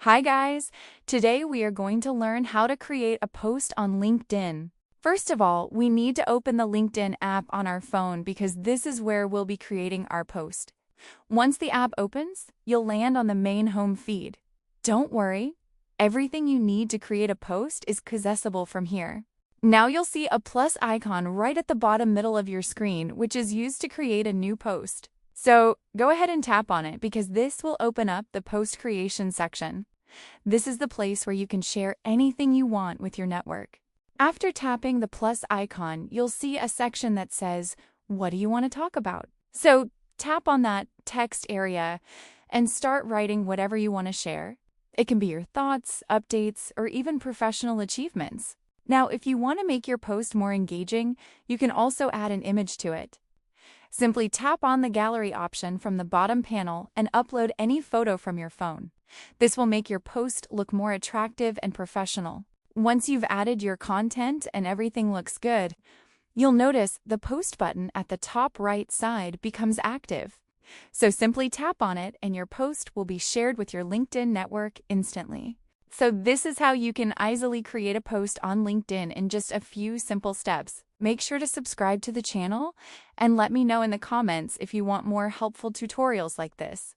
Hi guys! Today we are going to learn how to create a post on LinkedIn. First of all, we need to open the LinkedIn app on our phone because this is where we'll be creating our post. Once the app opens, you'll land on the main home feed. Don't worry, everything you need to create a post is accessible from here. Now you'll see a plus icon right at the bottom middle of your screen, which is used to create a new post. So go ahead and tap on it because this will open up the post creation section. This is the place where you can share anything you want with your network. After tapping the plus icon, you'll see a section that says, "What do you want to talk about?" So tap on that text area and start writing whatever you want to share. It can be your thoughts, updates, or even professional achievements. Now, if you want to make your post more engaging, you can also add an image to it. Simply tap on the gallery option from the bottom panel and upload any photo from your phone. This will make your post look more attractive and professional. Once you've added your content and everything looks good, you'll notice the post button at the top right side becomes active. So simply tap on it and your post will be shared with your LinkedIn network instantly. So this is how you can easily create a post on LinkedIn in just a few simple steps. Make sure to subscribe to the channel and let me know in the comments if you want more helpful tutorials like this.